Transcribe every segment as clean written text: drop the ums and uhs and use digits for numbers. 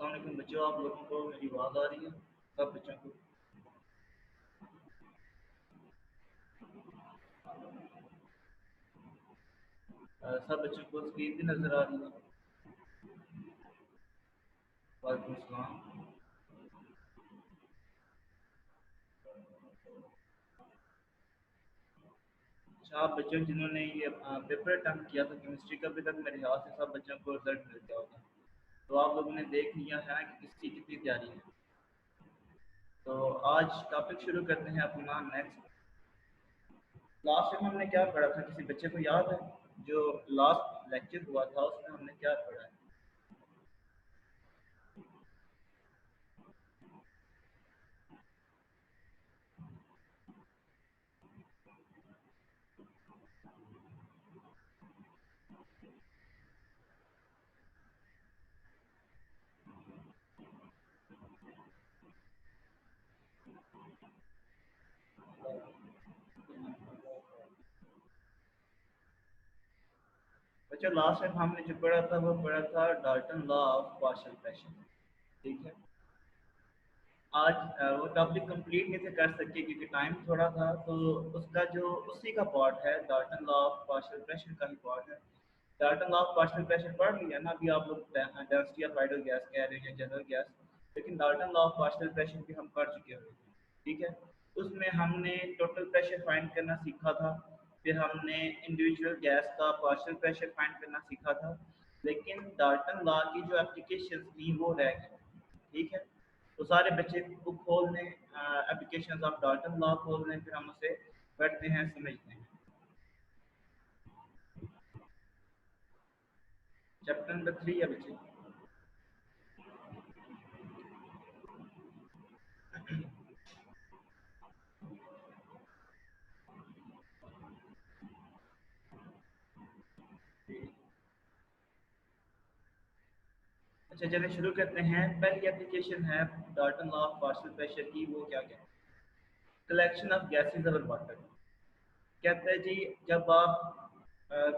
अस्सलाम वालेकुम बच्चों, आप लोगों को मेरी आवाज़ आ रही है? सब बच्चों को सब बच्चों को स्क्रीन भी नज़र आ रही है? वालेकुम अस्सलाम। अच्छा, आप बच्चों जिन्होंने ये पेपर अटेम्प्ट किया था केमिस्ट्री का, अभी तक मेरे ख्याल से सब बच्चों को रिजल्ट मिल गया होगा। तो आप लोगों ने देख लिया है कि किसकी कितनी तैयारी है। तो आज टॉपिक शुरू करते हैं अपना नेक्स्ट। लास्ट टाइम हमने क्या पढ़ा था, किसी बच्चे को याद है? जो लास्ट लेक्चर हुआ था उसमें हमने क्या पढ़ा है? बच्चों, लास्ट टाइम हमने जो पढ़ा था वो पढ़ा था Dalton law of partial fraction. ठीक है। आज वो टॉपिक कंप्लीट नहीं थे कर सके क्योंकि टाइम थोड़ा था, तो उसका जो उसी का पार्ट है, Dalton law of partial pressure का ही पार्ट है। Dalton law of partial pressure पढ़ लिया ना अभी आप लोग? डेंसिटी ऑफ आइडियल गैस कह रहे हैं, जनरल गैस। लेकिन Dalton law of partial pressure भी हम पढ़ चुके हुए थे। ठीक है। उसमें हमने टोटल प्रेशर फाइंड करना सीखा था। फिर हमने इंडिविजुअल गैस का पार्शियल प्रेशर फाइंड करना सीखा था। लेकिन डाल्टन लॉ की जो एप्लीकेशन थी वो रह गई। ठीक है। तो सारे बच्चे बुक खोल लें, एप्लीकेशन ऑफ डाल्टन लॉ खोल लें, फिर हम उसे पढ़ते हैं, समझते हैं। चैप्टर नंबर 3 है बच्चे। अच्छा चलिए शुरू करते हैं। पहली एप्लीकेशन है Dalton law of partial pressure की, वो क्या कहते हैं? कलेक्शन ऑफ गैसेज और वाटर। कहते हैं जी, जब आप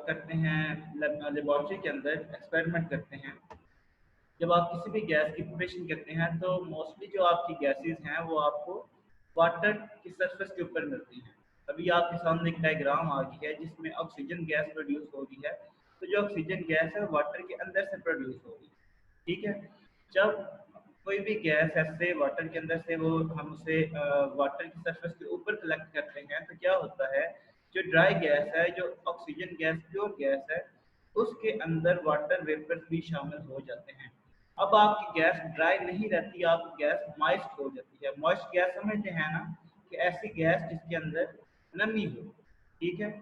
करते हैं लेबोरेटरी के अंदर एक्सपेरिमेंट करते हैं, जब आप किसी भी गैस की प्रिपरेशन करते हैं तो मोस्टली जो आपकी गैसेस हैं वो आपको वाटर की सरफेस के ऊपर मिलती हैं। अभी आपके सामने एक डायग्राम आ गई है जिसमें ऑक्सीजन गैस प्रोड्यूस हो रही है। तो जो ऑक्सीजन गैस है वाटर के अंदर से प्रोड्यूस हो रही है। ठीक है। जब कोई भी गैस ऐसे वाटर के अंदर से वो हम उसे वाटर की सरफेस के ऊपर कलेक्ट करते हैं तो क्या होता है, जो ड्राई गैस है, जो ऑक्सीजन गैस प्योर गैस है, उसके अंदर वाटर वेपर्स भी शामिल हो जाते हैं। अब आपकी गैस ड्राई नहीं रहती, आपकी गैस मॉइस्ट हो जाती है। मॉइस्ट गैस समझते हैं ना, कि ऐसी गैस जिसके अंदर नमी हो। ठीक है।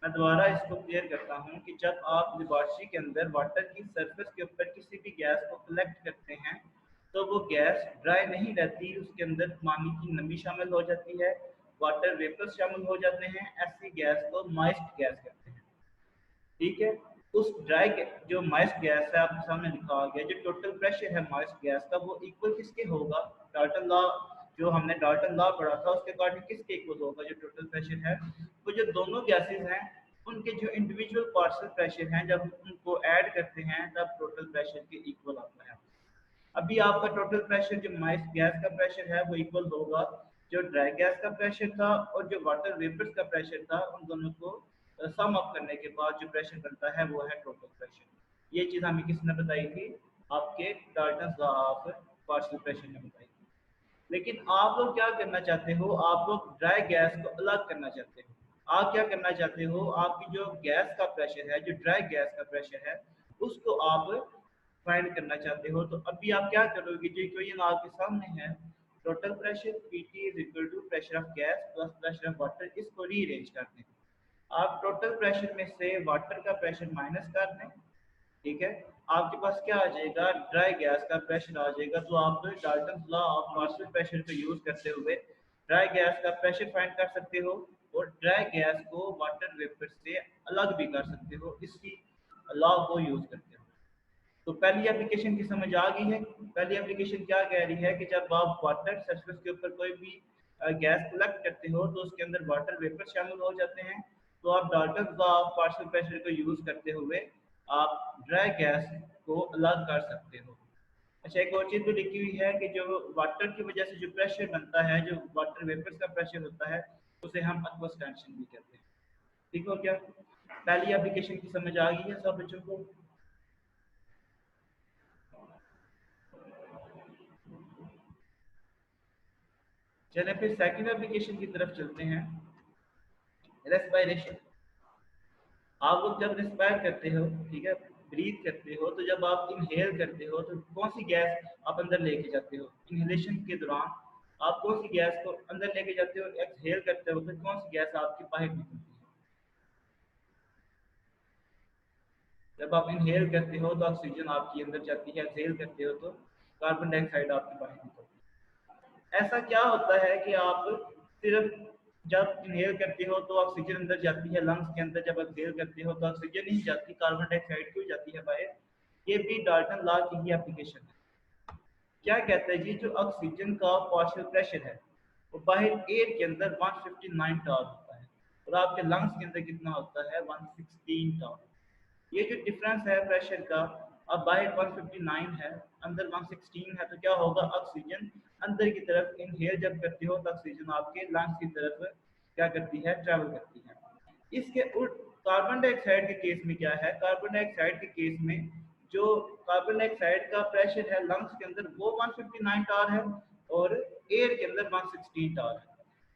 मैं दोबारा इसको क्लियर करता हूँ कि जब आप लेबोरेटरी के अंदर वाटर की सरफेस के ऊपर किसी भी गैस को कलेक्ट करते हैं तो वो गैस ड्राई नहीं रहती, उसके अंदर पानी की नमी शामिल हो जाती है, वाटर वेपर्स शामिल हो जाते हैं। ऐसी गैस को मॉइस्ट गैस कहते हैं। ठीक है। उस जो मॉइस्ट गैस है आपके सामने लिखा आ गया, जो टोटल प्रेशर है मॉइस्ट गैस का वो इक्वल किसके होगा? डाल्टन लॉ, जो हमने डाल्टन लॉ पढ़ा था उसके अकॉर्डिंग किसके इक्वल होगा जो टोटल प्रेशर है? वो जो दोनों गैसेस हैं उनके जो इंडिविजुअल पार्शियल प्रेशर हैं, जब उनको ऐड करते हैं तब टोटल प्रेशर के इक्वल आता है। अभी आपका टोटल प्रेशर जो मॉइस्ट गैस का प्रेशर है वो इक्वल होगा जो ड्राई गैस का प्रेशर था, और जो वाटर वेपर्स का प्रेशर था, उन दोनों को सम अप करने के बाद जो प्रेशर बनता है वो है टोटल प्रेशर। ये चीज़ हमें किसने बताई थी? आपके Dalton law of partial pressure ने बताई थी। लेकिन आप लोग क्या करना चाहते हो? आप लोग ड्राई गैस को अलग करना चाहते हो। आप क्या करना चाहते हो? आपकी जो गैस का प्रेशर है, जो ड्राई गैस का प्रेशर है, उसको आप फाइंड करना चाहते हो। तो अभी आप क्या करोगे? जो इक्वेशन आपके सामने है, total pressure PT is equal to pressure of gas plus pressure of water, इसको रीअरेंज कर दें। आप टोटल प्रेशर में से वाटर का प्रेशर माइनस कर दें। ठीक है। आपके पास क्या आ जाएगा? ड्राई गैस का प्रेशर आ जाएगा। तो आप Dalton law of partial pressure को यूज करते हुए ड्राई गैस का प्रेशर फाइंड कर सकते हो, और ड्राई गैस को वाटर वेपर से अलग भी कर सकते हो, इसी लॉ को यूज करते हो। तो पहली एप्लीकेशन की समझ आ गई है? पहली एप्लीकेशन क्या कह रही है कि जब आप वाटर सरफेस के ऊपर कोई भी गैस कलेक्ट करते हो तो उसके अंदर वाटर वेपर शामिल हो जाते हैं। तो आप Dalton law of partial pressure को यूज करते हुए आप ड्राई गैस को अलग कर सकते हो। अच्छा, एक और चीज़ भी लिखी हुई है कि जो वाटर की वजह से जो प्रेशर बनता है, जो वाटर वेपर्स का प्रेशर होता है, उसे हम एक्वस टेंशन भी कहते हैं। ठीक हो क्या? पहली एप्लीकेशन की समझ आ गई है सब बच्चों को? चलें फिर सेकंड एप्लीकेशन की तरफ चलते हैं। रेस्पिरेशन। आप लोग जब रिस्पायर करते हो, ठीक है, ब्रीथ करते हो, तो जब आप इनहेल करते हो तो कौन सी गैस आप अंदर लेके जाते हो? इनहेलेशन के दौरान आप कौन सी गैस को अंदर लेके जाते हो? एक्सहेल करते हो तो कौन सी गैस आपकी बाहर निकलती है? जब आप इनहेल करते हो तो ऑक्सीजन आपकी अंदर जाती है, एक्सहेल करते हो तो कार्बन डाइऑक्साइड आपकी बाहर निकलती है। ऐसा क्या होता है कि आप सिर्फ जब इनहेल करते हो तो ऑक्सीजन अंदर जाती है लंग्स के अंदर, जब एक्सहेल करते हो तो ऑक्सीजन नहीं जाती, कार्बन डाइऑक्साइड क्यों जाती है बाहर? ये भी डाल्टन लॉ की ही एप्लीकेशन है। क्या कहता है जी, जो ऑक्सीजन का पार्शियल प्रेशर है वो बाहर एयर के अंदर 159 टार होता है और आपके लंग्स के अंदर कितना होता है? 116 टार। ये जो डिफरेंस है प्रेशर का, अब बाहर 159 है, अंदर 116 है, तो क्या होगा? ऑक्सीजन अंदर की तरफ इनहेल जब करती हो तो ऑक्सीजन आपके लंग्स की तरफ क्या करती है? ट्रैवल करती है। इसके उल्ट कार्बन डाइऑक्साइड के केस में क्या है? कार्बन डाइऑक्साइड के केस में जो कार्बन डाइऑक्साइड का प्रेशर है लंग्स के अंदर वो 159 टार है और एयर के अंदर 116 टार है।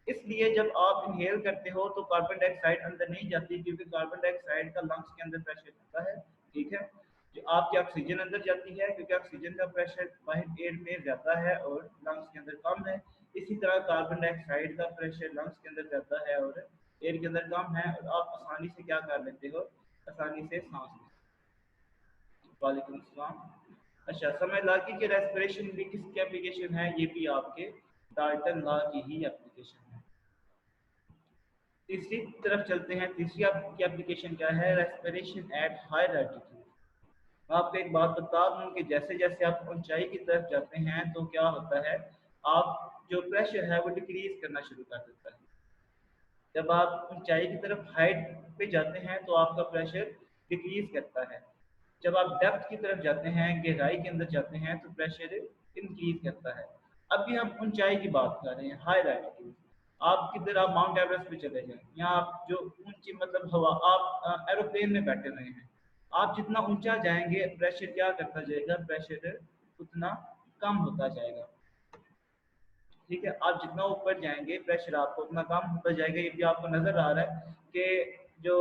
इसलिए जब आप इनहेल करते हो तो कार्बन डाइऑक्साइड अंदर नहीं जाती, क्योंकि कार्बन डाइऑक्साइड का लंग्स के अंदर प्रेशर होता है, ठीक है। जो आपकी ऑक्सीजन अंदर जाती है, क्योंकि ऑक्सीजन का प्रेशर बाहर एयर में ज़्यादा है और लंग्स के अंदर कम है। इसी तरह कार्बन डाइऑक्साइड का प्रेशर लंग्स के अंदर ज़्यादा है और एयर के अंदर कम है, और आप आसानी से क्या कर लेते हो? आसानी से सांस लेते हो। वालेकुम अस्सलाम। अच्छा, समय लागी के रेस्पिरेशन भी किसकी एप्लीकेशन है? ये भी आपके डाल्टन लॉ की ही एप्लीकेशन है। तीसरी तरफ चलते हैं। तीसरी आपकी एप्लीकेशन क्या है? Respiration at higher altitude. मैं आपको एक बात बता दूं कि जैसे जैसे आप ऊंचाई की तरफ जाते हैं तो क्या होता है, आप जो प्रेशर है वो डिक्रीज करना शुरू कर देता है। जब आप ऊंचाई की तरफ हाइट पे जाते हैं तो आपका प्रेशर डिक्रीज करता है। जब आप डेप्थ की तरफ जाते हैं, गहराई के अंदर जाते हैं, तो प्रेशर इंक्रीज करता है। अभी हम ऊंचाई की बात कर रहे हैं, हाई एल्टीट्यूड। आप किधर, आप माउंट एवरेस्ट पे चले जाएं, या आप जो ऊंची मतलब हवा, आप एरोप्लेन में बैठे हुए हैं, आप जितना ऊंचा जाएंगे प्रेशर क्या करता जाएगा? प्रेशर उतना कम होता जाएगा, ठीक है। आप जितना ऊपर जाएंगे प्रेशर आपको उतना कम होता जाएगा। ये भी आपको नजर आ रहा है कि जो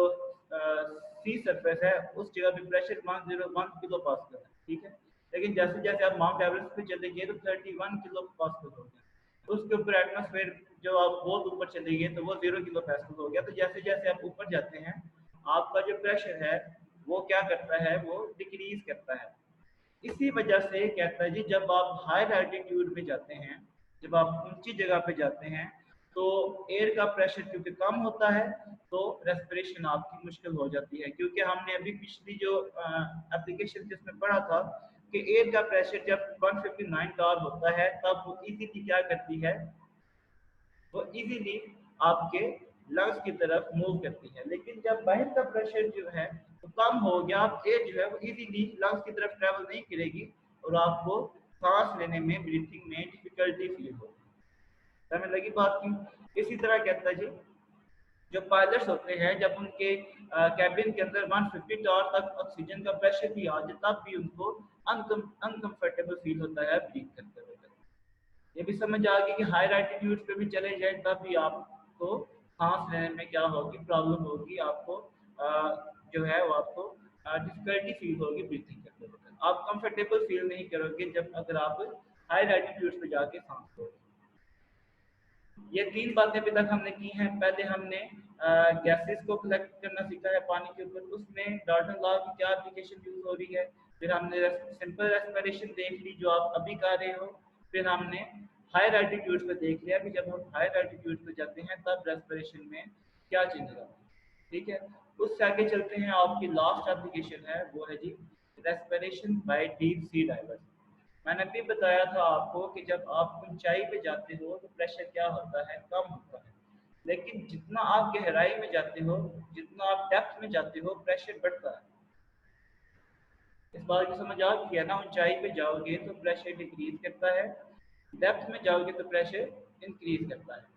सी सरफेस है उस जगह पे प्रेशर 101 किलो पास्कल है, ठीक है। लेकिन जैसे जैसे आप माउंट एवरेस्ट पे चले गए तो 31 किलो पास्कल हो गया। उसके ऊपर एटमॉस्फेयर, जो आप बहुत ऊपर चले गए तो वो 0 किलो पास्कल हो गया। तो जैसे जैसे आप ऊपर जाते हैं आपका जो प्रेशर है वो क्या करता है? वो डिक्रीज करता है। इसी वजह से कहता है जी, जब आप हायर एल्टीट्यूड पे जाते हैं, जब आप ऊंची जगह पे जाते हैं, तो एयर का प्रेशर क्योंकि कम होता है तो रेस्पिरेशन आपकी मुश्किल हो जाती है। क्योंकि हमने अभी पिछली जो एप्लीकेशन जिसमें पढ़ा था कि एयर का प्रेशर जब 159 टार होता है तब वो इजीली क्या करती है? वो इजीली आपके लंग्स की तरफ मूव करती है। लेकिन जब बाहर का प्रेशर जो है तो कम हो गया, आप एयर जो है वो इजीली लंग्स की तरफ ट्रेवल नहीं करेगी और आपको सांस लेने में, ब्रीथिंग में डिफिकल्टी फील होगी। समझ लगी बात की? इसी तरह कहता है जी, जो पायलट्स होते हैं जब उनके कैबिन के अंदर 150 टार तक ऑक्सीजन का प्रेशर भी आ जाए तब भी उनको अनकंफर्टेबल फील होता है ब्रीथ करते हुए। ये भी समझ आ गई कि हायर एल्टीट्यूड पे भी चले जाए तब भी आपको सांस लेने में क्या होगी? प्रॉब्लम होगी आपको। जो है वो आपको डिफिकल्टी फील होगी ब्रीथिंग करते वक्त। आप कंफर्टेबल फील नहीं करोगे जब अगर आप हायर एल्टीट्यूड पे जाके सांस लोगे। ये तीन बातें अभी तक हमने की हैं। पहले हमने गैसेस को कलेक्ट करना सीखा है पानी के ऊपर, उसमें डाल्टन लॉ की क्या एप्लीकेशन यूज हो रही है। फिर हमने सिंपल रेस्पिरेशन देख ली जो आप अभी कर रहे हो। फिर हमने हायर एल्टीट्यूड पे देख लिया कि जब हम हायर एल्टीट्यूड पे जाते हैं तब रेस्पिरेशन में क्या चेंजेस आते हैं, ठीक है। उससे आगे चलते हैं। आपकी लास्ट एप्लीकेशन है वो है जी respiration by deep sea divers. मैंने भी बताया था आपको कि जब आप ऊंचाई पे जाते हो तो प्रेशर क्या होता है? कम होता है। लेकिन जितना आप गहराई में जाते हो, जितना आप डेप्थ में जाते हो, प्रेशर बढ़ता है। इस बात की समझ आ गई है ना, ऊंचाई पे जाओगे तो प्रेशर डिक्रीज करता है, डेप्थ में जाओगे तो प्रेशर इंक्रीज करता है।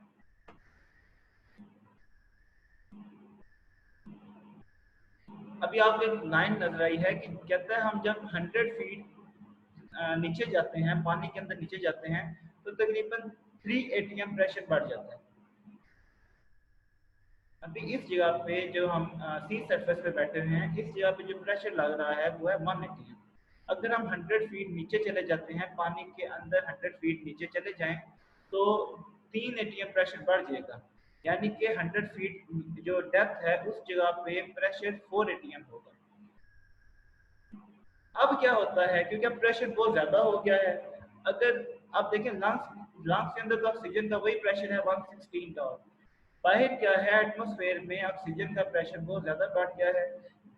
अभी आपको एक लाइन नजर आई है कि कहता है हम जब 100 फीट नीचे जाते हैं, पानी के अंदर नीचे जाते हैं, तो तकरीबन 3 एटीएम प्रेशर बढ़ जाता है। अभी इस जगह पे जो हम सी सरफेस पे बैठे हुए हैं, इस जगह पे जो प्रेशर लग रहा है वो है 1 एटीएम। अगर हम 100 फीट नीचे चले जाते हैं, पानी के अंदर 100 फीट नीचे चले जाएं, तो 3 एटीएम प्रेशर बढ़ जाएगा, यानी कि 100 फीट जो डेप्थ है उस जगह पे प्रेशर 4 एटीएम होगा। अब क्या होता है, क्योंकि अब प्रेशर बहुत ज्यादा हो गया है, अगर आप देखें लंग्स लंग्स के अंदर तो ऑक्सीजन का वही प्रेशर है 116 का, बाहर क्या है एटमॉस्फेयर में ऑक्सीजन का प्रेशर बहुत ज़्यादा बढ़ गया है।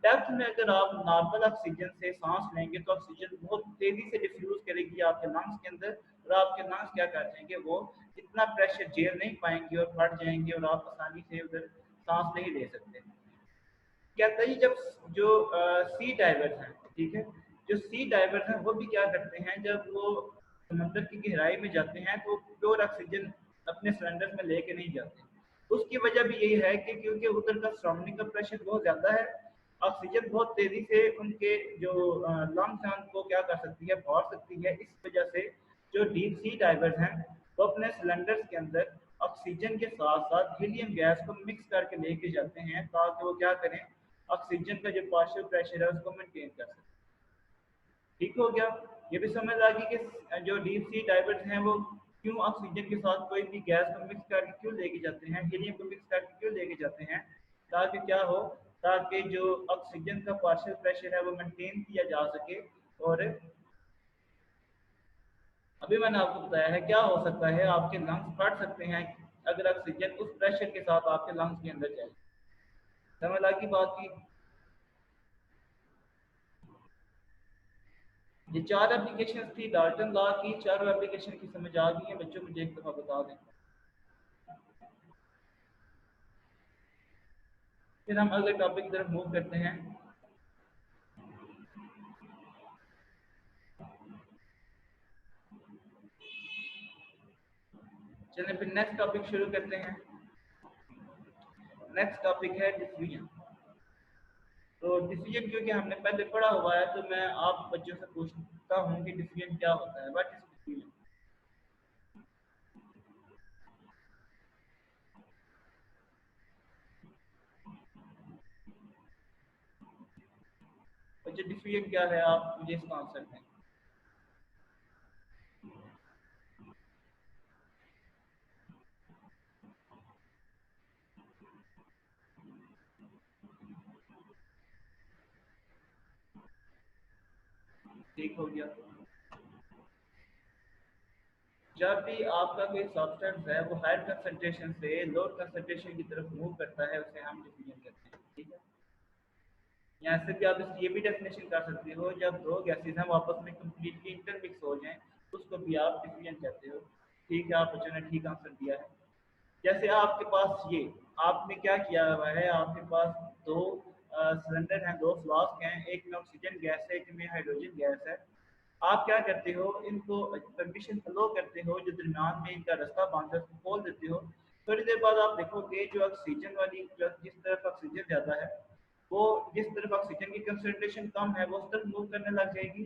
डेप्थ में अगर आप नॉर्मल ऑक्सीजन से सांस लेंगे तो ऑक्सीजन बहुत तेज़ी से डिफ्यूज करेगी आपके लंग्स के अंदर, और आपके लंग्स क्या कर जाएंगे, वो इतना प्रेशर झेल नहीं पाएंगे और फट जाएंगे और आप आसानी से उधर सांस नहीं ले सकते। कहता है जब जो सी डाइवर्स हैं, ठीक है, जो सी डाइवर्स हैं वो भी क्या करते हैं, जब वो समंदर की गहराई में जाते हैं तो प्योर ऑक्सीजन अपने सिलेंडर में लेके नहीं जाते। उसकी वजह भी यही है कि क्योंकि उधर का सराउंडिंग का प्रेशर बहुत ज़्यादा है, ऑक्सीजन बहुत तेज़ी से उनके जो लंग्स हैं उनको क्या कर सकती है, भर सकती है। इस वजह से जो डीप सी डाइवर्स हैं वो अपने सिलेंडर्स के अंदर ऑक्सीजन के साथ साथ हीलियम गैस को मिक्स करके लेके जाते हैं, ताकि वो क्या करें, ऑक्सीजन का जो पार्शियल प्रेशर है उसको मेंटेन कर सकें। ठीक हो गया। ये भी समझ आ गई कि जो डीप सी डाइवर्स हैं वो क्यों ऑक्सीजन के साथ कोई भी गैस को मिक्स करके क्यों लेके जाते हैं, हीलियम को मिक्स करके क्यों लेके जाते हैं, ताकि क्या हो, ताकि जो ऑक्सीजन का पार्शियल प्रेशर है वो मेंटेन किया जा सके। और अभी मैंने आपको बताया है क्या हो सकता है, आपके लंग्स फट सकते हैं अगर ऑक्सीजन उस प्रेशर के साथ आपके लंग्स के अंदर जाए। समझ आ गई बात की। ये 4 एप्लीकेशन थी डाल्टन लॉ की, चारों एप्लीकेशन की समझ आ गई है बच्चों, मुझे एक दफ़ा बता दें। फिर हम अगले टॉपिक की तरफ मूव करते हैं। चलिए फिर नेक्स्ट टॉपिक शुरू करते हैं। नेक्स्ट टॉपिक है डिफ्यूजन। तो डिफ्यूजन क्योंकि हमने पहले पढ़ा हुआ है तो मैं आप बच्चों से पूछता हूँ कि डिफ्यूजन क्या होता है, व्हाट इज डिफ्यूजन। बच्चे डिफ्यूजन क्या है, आप मुझे इसका आंसर दें। ठीक हो गया। जब भी आपका कोई सब्सटेंस है वो हायर कंसंट्रेशन से लोअर कंसंट्रेशन की तरफ मूव करता है, उसे हम डिफ्यूजन कहते हैं। ठीक है, यहाँ से भी आप इसकी ये भी डेफिनेशन कर सकते हो, जब दो गैसेज हैं वो आपस में कम्प्लीटली इंटरमिक्स हो जाएं उसको भी आप डिफ्यूजन कहते हो। ठीक है, आप बच्चों ने ठीक आंसर दिया है। जैसे आपके पास ये, आपने क्या किया हुआ है, आपके पास दो सिलेंडर हैं, दो फ्लास्क हैं, एक में ऑक्सीजन गैस है, एक में हाइड्रोजन गैस है। आप क्या करते हो, इनको परमिशन फ्लो करते हो, जो दरमियान में इनका रास्ता बांधकर उसको खोल देते हो। थोड़ी देर बाद आप देखोगे जो ऑक्सीजन वाली जिस तरफ ऑक्सीजन ज़्यादा है, वो जिस तरफ ऑक्सीजन की कंसंट्रेशन कम है वो उस तरफ मूव करने लग जाएगी।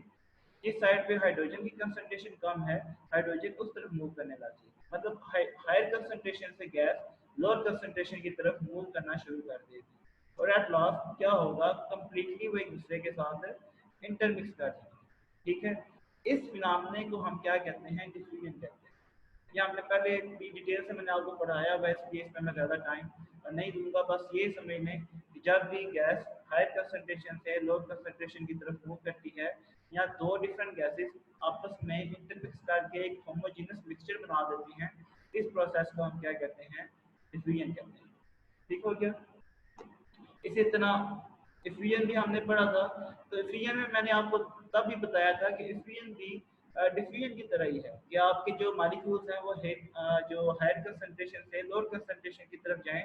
जिस साइड पे हाइड्रोजन की कंसंट्रेशन कम है, हाइड्रोजन उस तरफ मूव करने लग जाएगी। मतलब हायर कंसंट्रेशन से गैस लोअर कंसंट्रेशन की तरफ मूव करना शुरू कर देगी, और एट लास्ट क्या होगा, कंप्लीटली वो एक दूसरे के साथ इंटरमिक्स कर देंगे। ठीक है, इस फिनोमेना को हम क्या कहते हैं, डिफ्यूजन कहते हैं। ये हमने पहले भी डिटेल से मैंने आपको पढ़ाया हुआ है, इसलिए इसमें मैं ज़्यादा टाइम नहीं दूंगा। बस ये समझ लें कि जब भी गैस हायर कंसंट्रेशन से लोअर कंसंट्रेशन की तरफ मूव करती है, या दो डिफरेंट गैसेस आपस में इंटरमिक्स करके एक होमोजेनस मिक्सचर बना देती हैं, इस प्रोसेस को हम क्या कहते हैं, डिफ्यूजन कहते हैं। ठीक हो गया। इसी तरह इफ्यूजन भी हमने पढ़ा था। तो इफ्यूजन में मैंने आपको तब भी बताया था कि इफ्यूजन भी डिफ्यूजन की तरह ही है कि आपके जो मॉलिक्यूल्स हैं वो जो हायर कंसंट्रेशन से लोअर कंसंट्रेशन की तरफ जाएं,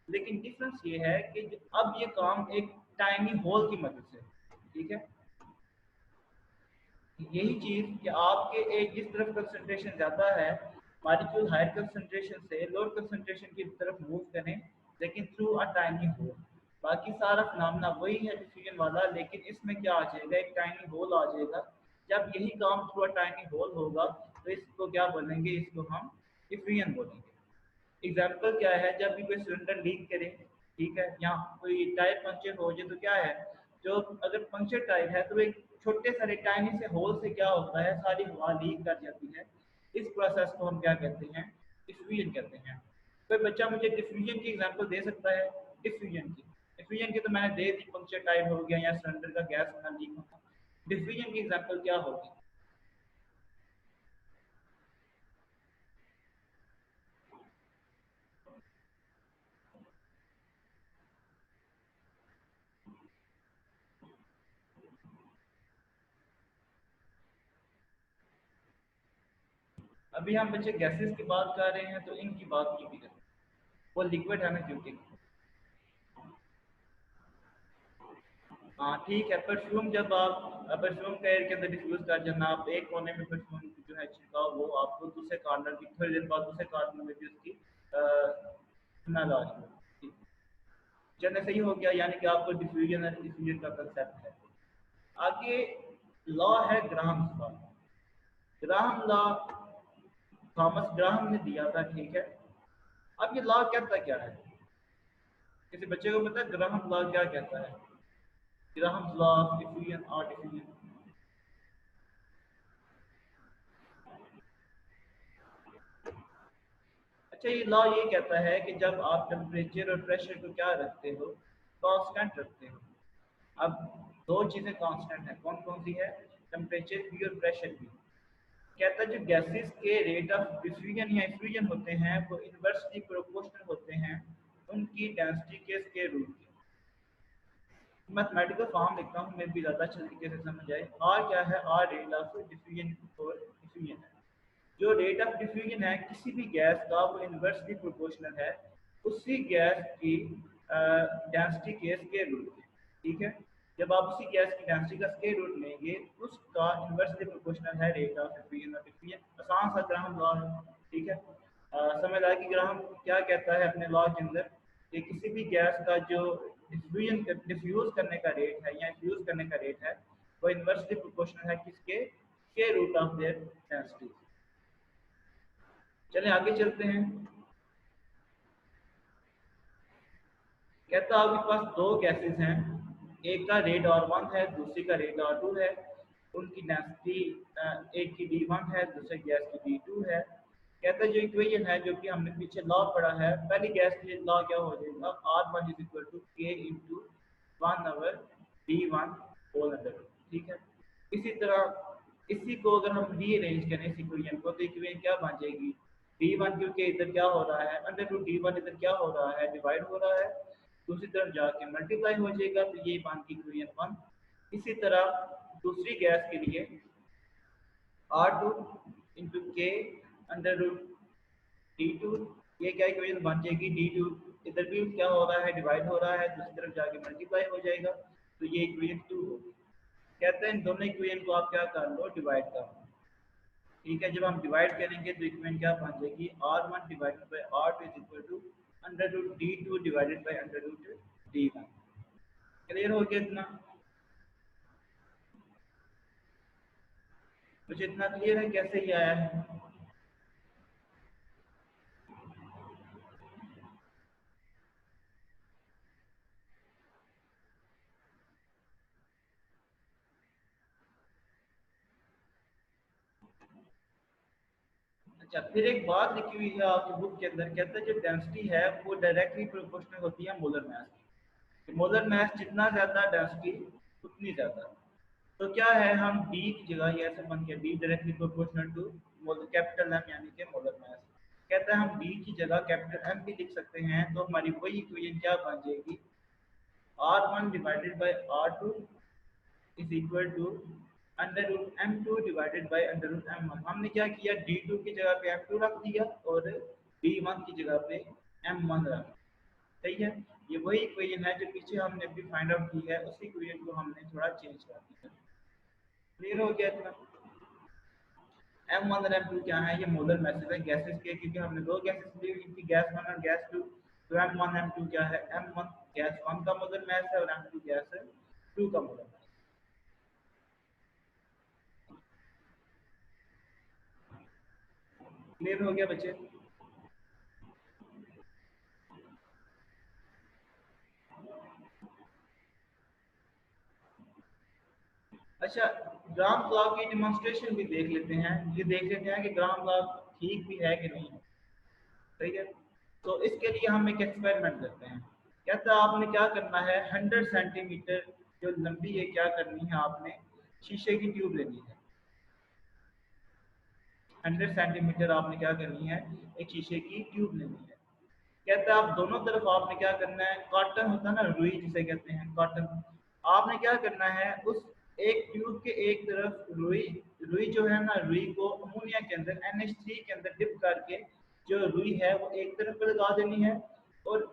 लेकिन डिफरेंस ये है कि अब ये काम एक टाइनी होल की मदद से। ठीक है, यही चीज़ कि आपके एक जिस तरफ कंसंट्रेशन ज़्यादा है, मॉलिक्यूल हायर कंसंट्रेशन से लोअर कंसंट्रेशन की तरफ मूव करें, लेकिन थ्रू अ टाइनी होल। बाकी सारा फिनोमेना वही है डिफ्यूजन वाला, लेकिन इसमें क्या आ जाएगा, एक टाइनी होल आ जाएगा। जब यही काम थ्रू अ टाइनी होल होगा तो इसको क्या बोलेंगे, इसको हम डिफ्यूजन बोलेंगे। एग्जाम्पल क्या है, जब भी कोई सिलेंडर लीक करे, ठीक है, या कोई टायर पंक्चर हो जाए, तो क्या है, जो अगर पंक्चर टायर है तो एक छोटे सारे टाइनी से होल से क्या होता है, सारी हवा लीक कर जाती है। इस प्रोसेस को हम क्या कहते हैं, डिफ्यूजन कहते हैं। कोई बच्चा मुझे डिफ्यूजन की एग्जांपल दे सकता है? डिफ्यूजन की तो मैंने दे दी, पंक्चर टायर हो गया या सिलेंडर का गैस होना, लीक होना। डिफ्यूजन की एग्जांपल क्या होगी? अभी हम बच्चे गैसेस की बात कर रहे हैं, तो इनकी बात की भी करें। वो लिक्विड है ना, क्योंकि हाँ ठीक है, परफ्यूम जब आप परफ्यूम का एयर के अंदर डिफ्यूज कर देना, आप एक कोने में परफ्यूम जो है छिड़काव, वो आपको दूसरे कॉर्नर की थोड़ी देर बाद दूसरे कॉर्नर में भी उसकी स्मेल आ रही है। चलिए सही हो गया, यानी कि आपको डिफ्यूजन और डिफ्यूजन का कंसेप्ट है। आगे लॉ है Graham law. Graham law Thomas Graham ने दिया था, ठीक है। अब ये लॉ कहता क्या है? किसी बच्चे को पता है ग्राहम लॉ क्या कहता है? ग्राहम लॉ ऑफ डिफ्यूजन और डिफ्यूजन। अच्छा, ये लॉ ये कहता है कि जब आप टेम्परेचर और प्रेशर को क्या रखते हो, कांस्टेंट रखते हो। अब दो चीज़ें कांस्टेंट हैं, कौन कौन सी है? टेम्परेचर भी और प्रेशर भी। कहता है जो गैसेस के रेट ऑफ डिफ्यूजन या इफ्यूजन होते हैं वो इन्वर्सली प्रोपोर्शनल होते हैं उनकी डेंसिटी के स्क्वायर रूट के। मैथमेटिकल फॉर्म लिखता हूँ, मैं भी ज़्यादा अच्छे तरीके से समझ आए। आर क्या है? आर रेट ऑफ डिफ्यूजन और डिफ्यूजन है। जो रेट ऑफ डिफ्यूजन है किसी भी गैस का, वो इन्वर्सली प्रोपोर्शनल है उसी गैस की डेंसिटी के स्क्वायर रूट के, ठीक है। जब आप उसी गैस की डेंसिटी का स्क्वायर रूट लेंगे, उसका इन्वर्सली प्रोपोर्शनल है रेट ऑफ डिफ्यूजन और डिफ्यूजन। आसान सा ग्राहम लॉ है, ठीक है। समझ आया कि ग्राहम क्या कहता है अपने लॉ के अंदर, कि किसी भी गैस का जो डिफ्यूज करने का रेट है या फ्यूज करने का रेट है, वो इन्वर्सली प्रोपोर्शनल है किसके? Square root of their density. चलें आगे चलते हैं। कहता आपके पास दो गैसेस हैं, एक का रेट R1 है, दूसरी का रेट R2 है। उनकी डेंसिटी एक की D1 है, दूसरे गैस की D2 है। कहता है जो इक्वेशन है, जो कि हमने पीछे लॉ पढ़ा है, पहली गैस के लिए लॉ क्या हो जाएगा, R1 is equal to K into 1/D1 whole under, ठीक है। इसी तरह इसी को अगर हम रीअरेंज करें इस इक्वेशन को, तो इक्वेशन क्या बन जाएगी, D1 क्योंकि इधर क्या हो रहा है, अंडर रूट D1 इधर क्या हो रहा है, डिवाइड हो रहा है, दूसरी तरफ जाके मल्टीप्लाई हो जाएगा, तो ये बन की इक्वेशन 1। इसी तरह दूसरी गैस के लिए R2 इंटू के अंडर रूट D2, ये क्या इक्वेशन बन जाएगी, D2 इधर भी क्या हो रहा है, डिवाइड हो रहा है, दूसरी तरफ जाके मल्टीप्लाई हो जाएगा, तो ये इक्वेशन 2 होगी। कहते हैं इन दोनों इक्वेशन को आप क्या कर लो, डिवाइड कर लो, ठीक है। जब हम डिवाइड करेंगे तो इक्वेशन क्या बन जाएगी, R1 divided by R2 is equal to under root D2 divided by under root D1। Clear हो गया इतना? मुझे इतना क्लियर है कैसे ही आया है? अच्छा, फिर एक बात लिखी हुई है आपकी बुक के अंदर, कहता है जो डेंसिटी है वो डायरेक्टली प्रोपोर्शनल होती है मोलर मास की। मोलर मास जितना ज़्यादा डेंसिटी उतनी ज़्यादा। तो क्या है, हम डी की जगह ये ऐसे बन गया, D directly proportional to capital M यानी कि मोलर मास। कहता है हम डी की जगह कैपिटल एम भी लिख सकते हैं, तो हमारी वही इक्वेशन क्या बन जाएगी, R1 divided by R2 is equal to under root M2 divided by under root M1। हमने क्या किया, D2 की जगह पे M2 रख दिया और D1 की जगह पे M1 रख दिया, सही है। ये वही इक्वेशन है जो पीछे हमने भी फाइंड आउट की है, उसी इक्वेशन को हमने थोड़ा चेंज कर दिया। क्लियर हो गया इतना? M1 और M2 क्या है? ये मोलर मैसेज है गैसेस के, क्योंकि हमने दो गैसेस ली हुई थी, गैस 1 और गैस 2। तो M1 M2 क्या है? M1 गैस 1 का मोलर मैस है और M2 गैस 2 का मोलर मैस। क्लियर हो गया बच्चे? अच्छा, ग्राम लॉ की डिमॉन्स्ट्रेशन भी देख लेते हैं। ये देख लेते हैं कि ग्राम लॉ ठीक भी है कि नहीं। सही है। तो इसके लिए हम एक एक्सपेरिमेंट करते हैं। कहता है आपने क्या करना है, 100 सेंटीमीटर जो लंबी है क्या करनी है आपने, शीशे की ट्यूब लेनी है। 100 सेंटीमीटर आपने क्या करनी है, एक शीशे की ट्यूब लेनी है। कहता है आप दोनों तरफ आपने क्या करना है, कॉटन होता है ना, रुई जिसे कहते हैं कॉटन, आपने क्या करना है उस एक ट्यूब के एक तरफ रुई, रुई जो है ना, रुई को अमोनिया के अंदर NH3 के अंदर डिप करके जो रुई है वो एक तरफ पे लगा देनी है, और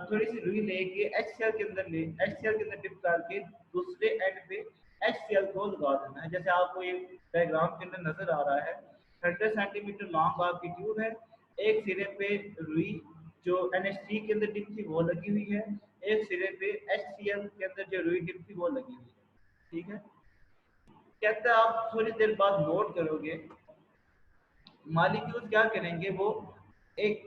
थोड़ी सी रुई लेके HCl के अंदर HCl के अंदर डिप करके दूसरे एंड पे HCl को लगा देना है। जैसे आपको ये डायग्राम के अंदर नजर आ रहा है, 100 सेंटीमीटर लॉन्ग आपकी ट्यूब है, एक सिरे पे रुई जो NH3 के अंदर डिप थी वो लगी हुई है, एक सिरे पे HCl के अंदर जो रुई डिप थी वो लगी हुई है। ठीक है। कहता है आप थोड़ी देर बाद नोट करोगे मॉलिक्यूल्स क्या करेंगे, वो एक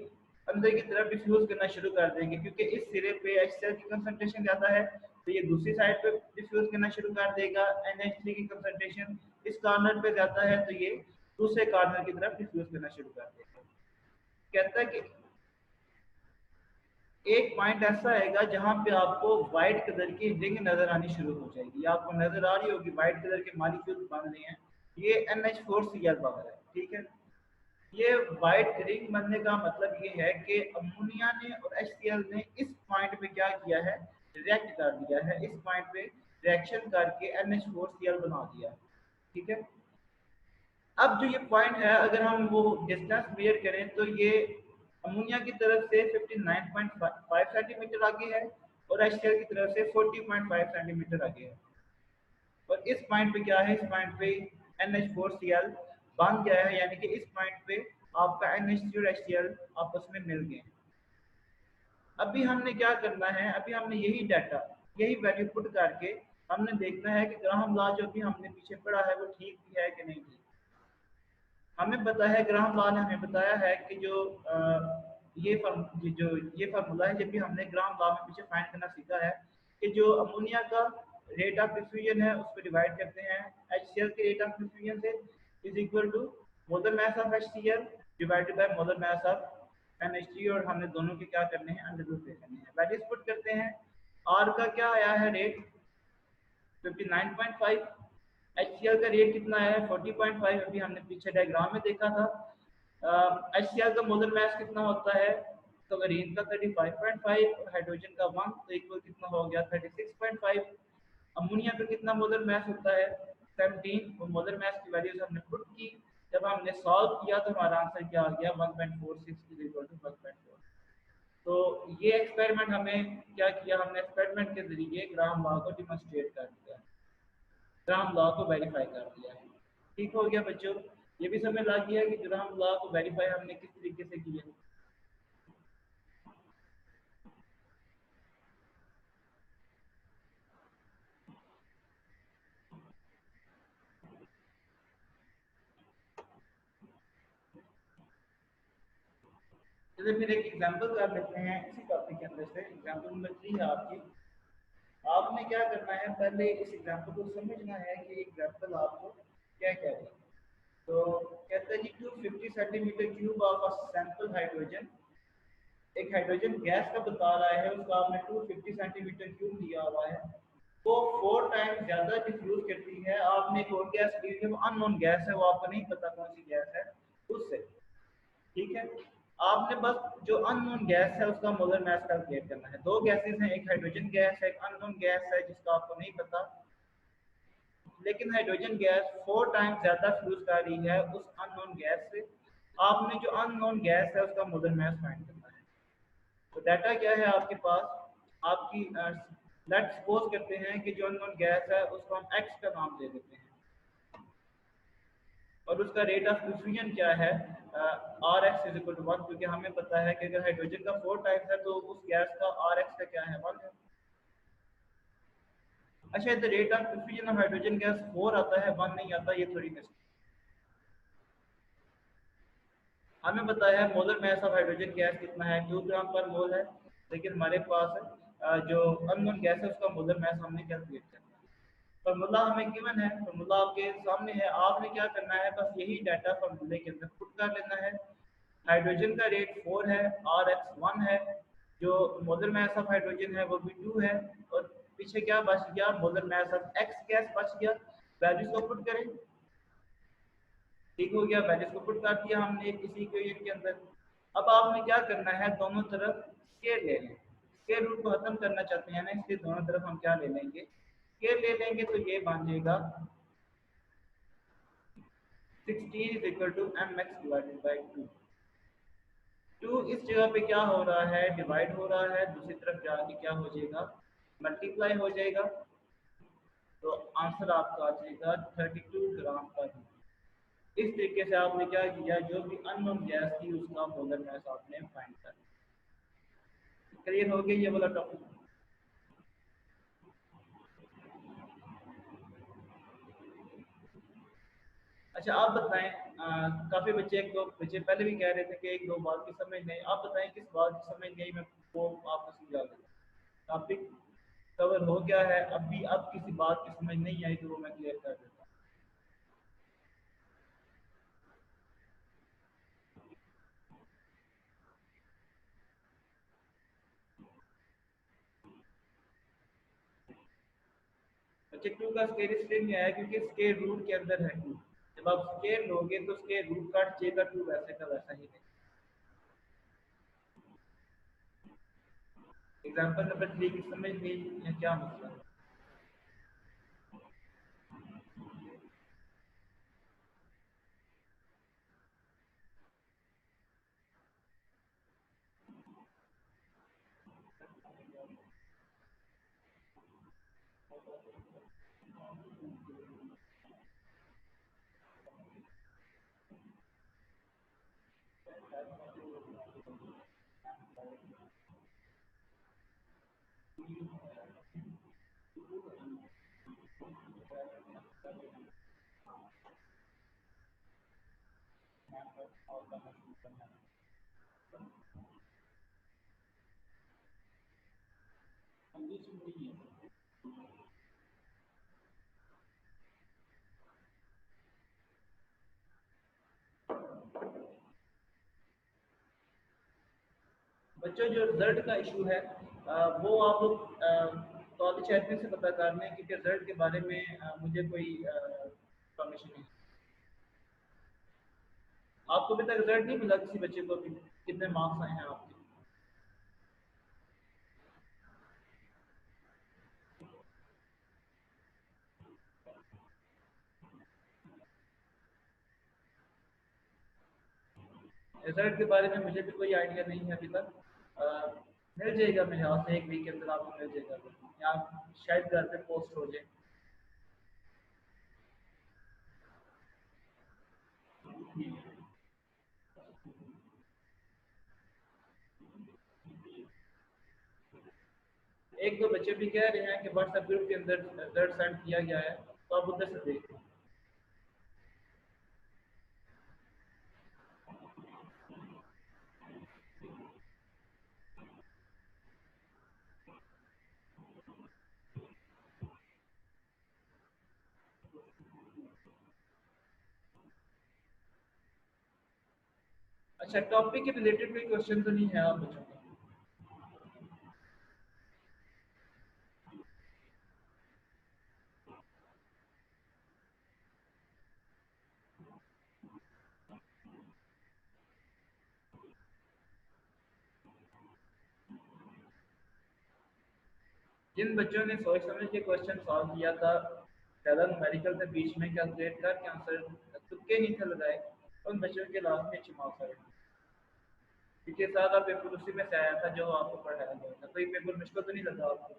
अंदर की तरफ डिफ्यूज करना शुरू कर देंगे, क्योंकि इस सिरे पे HCl की कंसंट्रेशन ज़्यादा है, तो ये दूसरी साइड पे डिफ्यूज करना शुरू कर देगा। NH3 की कंसंट्रेशन इस कॉर्नर पे ज़्यादा है, तो ये दूसरे कॉर्नर की तरफ डिफ्यूज करना शुरू कर देगा। कहता है कि एक पॉइंट ऐसा आएगा जहां पे आपको व्हाइट कलर की रिंग नजर आनी शुरू हो जाएगी। आपको नजर आ रही होगी व्हाइट कलर के मॉलिक्यूल बन रहे हैं, ये NH4Cl बाहर है। ठीक है। ये व्हाइट रिंग बनने का मतलब ये है कि अमोनिया ने और HCl ने इस पॉइंट पे क्या किया है, रिएक्ट कर दिया है, इस पॉइंट पे रिएक्शन करके NH4Cl बना दिया। ठीक है। अब जो ये पॉइंट है, अगर हम वो डिस्टेंस मेजर करें तो ये अमोनिया की तरफ से 59.5 सेंटीमीटर आगे है, और HCl की तरफ से 40.5 सेंटीमीटर आगे है। और इस पॉइंट पे क्या है, इस पॉइंट पे NH4Cl बन गया है, यानी कि इस पॉइंट पे आपका NH3 और HCl आपस में मिल गए। अभी हमने क्या करना है, अभी हमने यही डाटा, यही वैल्यू पुट करके हमने देखना है कि ग्राहम लॉ जो भी हमने पीछे पढ़ा है वो ठीक भी है कि नहीं ठीक। हमें पता है, ग्राहम लॉ ने हमें बताया है कि जो ये फार्मूला है, जब भी हमने ग्राहम लॉ में पीछे फाइंड करना सीखा है कि जो अमोनिया का रेट ऑफ डिफ्यूजन है उसको डिवाइड करते हैं HCl के रेट ऑफ डिफ्यूजन से, is equal to molar mass of HCl divided by molar mass of NH3, और हमने दोनों के क्या करने हैं, अंडर रूट ले करने हैं। वैल्यूज पुट करते हैं। R का क्या आया है रेट, 59.5। HCl का रेट कितना है, 40.5। अभी हमने पीछे डायग्राम में देखा था। HCl का मोलर मास कितना होता है, क्लोरीन का 35.5 और हाइड्रोजन का 1, तो इक्वल कितना हो गया, 36.5। अमोनिया का कितना मोलर मास होता है, 17। वो मोलर मास की वैल्यूज हमने पुट की, जब हमने सॉल्व किया तो हमारा आंसर क्या आ गया, 1.46 इज इक्वल टू 1.4। तो ये एक्सपेरिमेंट हमें क्या किया, हमने एक्सपेरिमेंट के जरिए ग्राहम लॉ को डिमॉन्स्ट्रेट कर दिया, ग्राहम लॉ को वेरीफाई कर दिया है। ठीक हो गया बच्चों? ये भी समझ लग गया कि ग्राहम लॉ को वेरीफाई हमने किस तरीके से किया। चलिए फिर एक एग्जांपल कर लेते हैं इसी टॉपिक के अंदर से। एग्जांपल नंबर 3 है आपकी। आपने क्या करना है, पहले इस एग्जांपल को समझना है कि एग्जांपल आपको क्या कह रही है। तो कहते हैं जी 250 centimetre cube of a sample hydrogen, एक हाइड्रोजन गैस का बता रहा है, उसका आपने 250 सेंटीमीटर क्यूब लिया हुआ है, वो 4 टाइम्स ज़्यादा डिफ्यूज करती है। आपने एक और गैस ली है, वो अननोन गैस है, वो आपको नहीं पता कौन सी गैस है, उससे। ठीक है। आपने बस जो अननोन गैस है उसका मोलर मास कैलकुलेट करना है। दो गैसेस हैं, एक हाइड्रोजन गैस है, एक अननोन गैस है जिसका आपको नहीं पता, लेकिन हाइड्रोजन गैस 4 टाइम्स ज़्यादा फ्यूज कर रही है उस अननोन गैस से। आपने जो अननोन गैस है उसका मोलर मास फाइंड करना है। तो डाटा क्या है आपके पास, आपकी लेट्स सपोज करते हैं कि जो अननोन गैस है उसको हम एक्स का नाम दे देते हैं। और उसका रेट ऑफ डिफ्यूजन क्या है, R X is equal to one, क्योंकि हमें पता है कि अगर हाइड्रोजन का 4 टाइम्स है तो उस गैस का आर एक्स का क्या है, 1 है। अच्छा, the rate of diffusion of hydrogen gas 4 आता है, 1 नहीं आता, ये थोड़ी मिस्टेक। हमें पता है molar mass of hydrogen gas कितना है, 2 ग्राम पर मोल है, लेकिन हमारे पास जो अननोन गैस है उसका मोलर मास हमने कैलकुलेट करना है। फार्मूला हमें गिवन है, फार्मूला आपके सामने है, आपने क्या करना है, बस यही डाटा फार्मूले के अंदर पुट कर लेना है। हाइड्रोजन का रेट 4 है, आर एक्स 1 है, जो मोलर मास ऑफ हाइड्रोजन है वो भी 2 है, और पीछे क्या बच गया, molar mass of x gas बच गया। वैल्यूज को पुट करें, ठीक हो गया, वैल्यूज को पुट कर दिया हमने किसी इक्वेशन के अंदर। अब आपने क्या करना है, दोनों तरफ स्केयर ले लें, स्केयर रूट को खत्म करना चाहते हैं ना, इसलिए दोनों तरफ हम क्या ले लेंगे, स्केयर ले लेंगे, तो ये बन जाएगा 16 is equal to M X divided by 2। 2 इस जगह पे क्या हो रहा है, डिवाइड हो रहा है, दूसरी तरफ जाके क्या हो जाएगा, मल्टीप्लाई हो जाएगा, तो आंसर आपका आ जाएगा 32 ग्राम पर। इस तरीके से आपने क्या किया, जो भी अननोन गैस थी उसका मोलर मास आपने फाइंड कर। क्लियर हो गया ये वाला टॉपिक। अच्छा आप बताएं, काफी बच्चे, एक दो बच्चे पहले भी कह रहे थे कि एक दो बात की समझ नहीं, आप बताएं किस बात की समझ नहीं, मैं वो आपको समझा दूँ। टॉपिक कवर हो गया है, अब भी अब किसी बात की समझ नहीं आई तो वो मैं क्लियर कर देता हूँ। बच्चे 2 का स्केयर इसलिए नहीं आया क्योंकि स्केयर रूट के अंदर है 2, जब आप स्केयर लोगे तो स्केयर रूट कट जाएगा, 2 वैसे का वैसा ही रहेगा। एग्जाम्पल नंबर 3 की समझ नहीं है क्या मतलब। बच्चों जो रिजल्ट का इशू है, वो आप लोग कॉलेज एडमिन से पता कर लें, क्योंकि रिजल्ट के बारे में मुझे कोई इंफॉर्मेशन नहीं। आपको अभी तक रिजल्ट नहीं मिला किसी बच्चे को भी, कितने मार्क्स आए हैं आपके। रिजल्ट के बारे में मुझे भी कोई आइडिया नहीं है अभी तक। मिल जाएगा मेरे हाथ से, एक वीक के अंदर आपको मिल जाएगा, या शायद घर पे पोस्ट हो जाए। एक दो बच्चे भी कह रहे हैं कि व्हाट्सएप ग्रुप के अंदर रिजल्ट सेंड किया गया है, तो आप उधर से देख लें। अच्छा, टॉपिक के रिलेटेड कोई क्वेश्चन तो नहीं है आप बच्चों का। जिन बच्चों ने सोच समझ के क्वेश्चन सॉल्व किया था, ज़्यादा न्यूमेरिकल से बीच में कैलकुलेट करके आंसर तुक्के नहीं थे लगाए, उन बच्चों के लास्ट में अच्छे मार्क्स आए। क्योंकि सारा पेपर उसी में से आया था जो आपको पढ़ाया गया था, कोई पेपर मुश्किल तो नहीं लगा आपको।